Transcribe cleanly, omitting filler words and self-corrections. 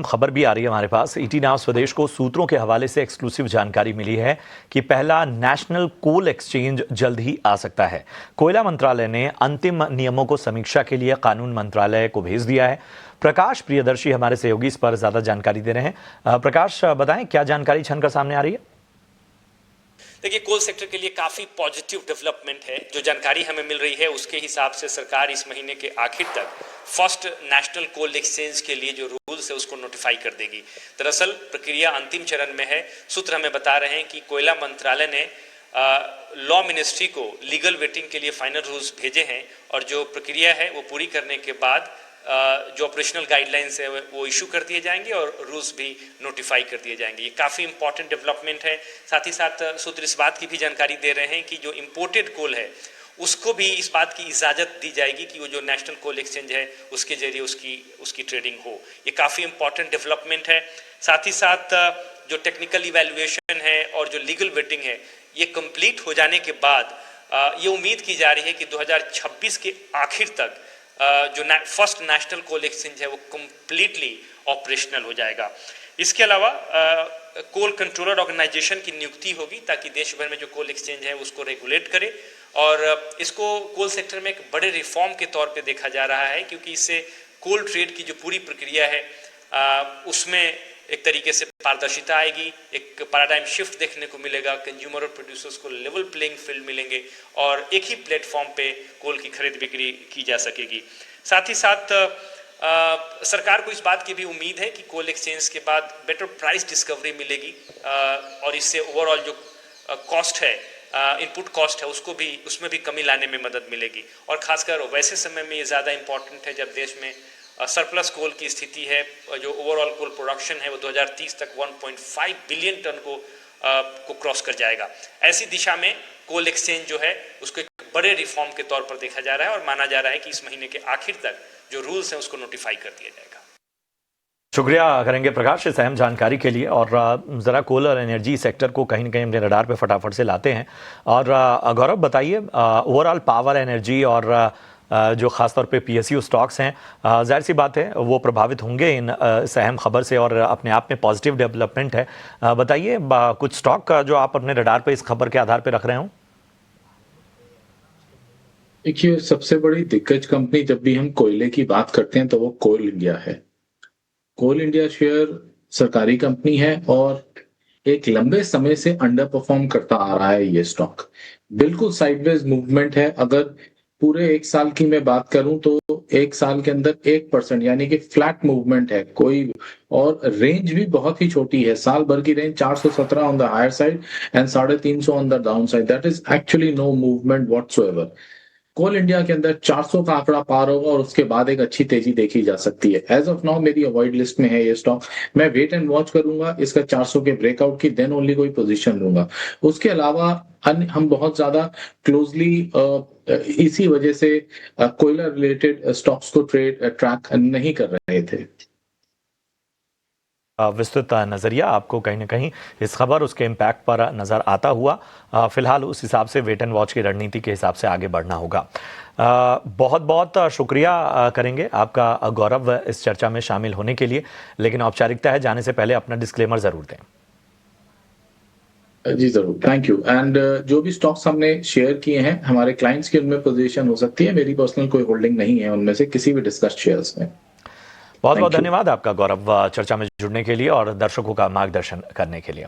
खबर भी आ रही है हमारे पास। ईटी नाउ स्वदेश को सूत्रों के हवाले से एक्सक्लूसिव जानकारी मिली है कि पहला नेशनल कोल एक्सचेंज जल्द ही आ सकता है। कोयला मंत्रालय ने अंतिम नियमों को समीक्षा के लिए कानून मंत्रालय को भेज दिया है। प्रकाश प्रियदर्शी हमारे सहयोगी इस पर ज्यादा जानकारी दे रहे हैं। प्रकाश, बताएं क्या जानकारी छनकर सामने आ रही है? देखिए, कोल सेक्टर के लिए काफी पॉजिटिव डेवलपमेंट है। जो जानकारी हमें मिल रही है उसके हिसाब से सरकार इस महीने के आखिर तक फर्स्ट नेशनल कोल एक्सचेंज के लिए जो रूल्स है उसको नोटिफाई कर देगी। दरअसल प्रक्रिया अंतिम चरण में है। सूत्र हमें बता रहे हैं कि कोयला मंत्रालय ने लॉ मिनिस्ट्री को लीगल वेटिंग के लिए फाइनल रूल्स भेजे हैं और जो प्रक्रिया है वो पूरी करने के बाद जो ऑपरेशनल गाइडलाइंस है वो इशू कर दिए जाएंगे और रूल्स भी नोटिफाई कर दिए जाएंगे। ये काफ़ी इंपॉर्टेंट डेवलपमेंट है। साथ ही साथ सूत्र इस बात की भी जानकारी दे रहे हैं कि जो इम्पोर्टेड कोल है उसको भी इस बात की इजाज़त दी जाएगी कि वो जो नेशनल कोल एक्सचेंज है उसके जरिए उसकी ट्रेडिंग हो। ये काफ़ी इंपॉर्टेंट डेवलपमेंट है। साथ ही साथ जो टेक्निकल इवैल्यूएशन है और जो लीगल वेटिंग है ये कंप्लीट हो जाने के बाद ये उम्मीद की जा रही है कि 2026 के आखिर तक जो फर्स्ट नेशनल कोल एक्सचेंज है वो कम्प्लीटली ऑपरेशनल हो जाएगा। इसके अलावा कोल कंट्रोलर ऑर्गेनाइजेशन की नियुक्ति होगी ताकि देश भर में जो कोल एक्सचेंज है उसको रेगुलेट करे और इसको कोल सेक्टर में एक बड़े रिफॉर्म के तौर पे देखा जा रहा है, क्योंकि इससे कोल ट्रेड की जो पूरी प्रक्रिया है उसमें एक तरीके से पारदर्शिता आएगी, एक पैराडाइम शिफ्ट देखने को मिलेगा, कंज्यूमर और प्रोड्यूसर्स को लेवल प्लेइंग फील्ड मिलेंगे और एक ही प्लेटफॉर्म पे कोल की खरीद बिक्री की जा सकेगी। साथ ही साथ सरकार को इस बात की भी उम्मीद है कि कोल एक्सचेंज के बाद बेटर प्राइस डिस्कवरी मिलेगी और इससे ओवरऑल जो कॉस्ट है, इनपुट कॉस्ट है, उसमें भी कमी लाने में मदद मिलेगी। और खासकर वैसे समय में ये ज़्यादा इम्पॉर्टेंट है जब देश में सरप्लस कोल की स्थिति है। जो ओवरऑल कोल प्रोडक्शन है वो 2030 तक 1.5 बिलियन टन को क्रॉस कर जाएगा। ऐसी दिशा में कोल एक्सचेंज जो है उसको एक बड़े रिफॉर्म के तौर पर देखा जा रहा है और माना जा रहा है कि इस महीने के आखिर तक जो रूल्स हैं उसको नोटिफाई कर दिया जाएगा। शुक्रिया करेंगे प्रकाश इस अहम जानकारी के लिए। और ज़रा कोल और एनर्जी सेक्टर को कहीं ना कहीं अपने रडार पे फटाफट से लाते हैं। और गौरव, बताइए ओवरऑल पावर, एनर्जी और जो ख़ासतौर पे पीएसयू स्टॉक्स हैं, जाहिर सी बात है वो प्रभावित होंगे इस अहम खबर से और अपने आप में पॉजिटिव डेवलपमेंट है। बताइए कुछ स्टॉक जो आप अपने रडार पे इस खबर के आधार पे रख रहे हो। देखिए, सबसे बड़ी दिग्गज कंपनी जब भी हम कोयले की बात करते हैं तो वो कोल इंडिया है। कोल इंडिया शेयर सरकारी कंपनी है और एक लंबे समय से अंडर परफॉर्म करता आ रहा है। ये स्टॉक बिल्कुल साइडवेज मूवमेंट है। अगर पूरे एक साल की मैं बात करूं तो एक साल के अंदर 1% यानी कि फ्लैट मूवमेंट है कोई, और रेंज भी बहुत ही छोटी है। साल भर की range 417 on the higher side and 350 on the down side. That is actually no movement whatsoever. Coal India के अंदर 400 का आंकड़ा पार होगा और उसके बाद एक अच्छी तेजी देखी जा सकती है। एज ऑफ नाउ मेरी अवॉइड लिस्ट में है ये स्टॉक। मैं वेट एंड वॉच करूंगा इसका 400 के ब्रेकआउट की, देन ओनली कोई पोजीशन लूंगा। उसके अलावा अन्य हम बहुत ज्यादा क्लोजली इसी वजह से कोयला रिलेटेड स्टॉक्स को ट्रैक नहीं कर रहे थे। विस्तृत नज़रिया आपको कहीं ना कहीं इस खबर उसके इम्पैक्ट पर नज़र आता हुआ फिलहाल उस हिसाब से वेट एंड वॉच की रणनीति के हिसाब से आगे बढ़ना होगा। बहुत बहुत शुक्रिया करेंगे आपका गौरव इस चर्चा में शामिल होने के लिए, लेकिन औपचारिकता है जाने से पहले अपना डिस्क्लेमर ज़रूर दें। जी जरूर, थैंक यू। एंड जो भी स्टॉक्स हमने शेयर किए हैं हमारे क्लाइंट्स की उनमें पोजीशन हो सकती है। मेरी पर्सनल कोई होल्डिंग नहीं है उनमें से किसी भी डिस्कस शेयर्स में। बहुत बहुत धन्यवाद आपका गौरव चर्चा में जुड़ने के लिए और दर्शकों का मार्गदर्शन करने के लिए।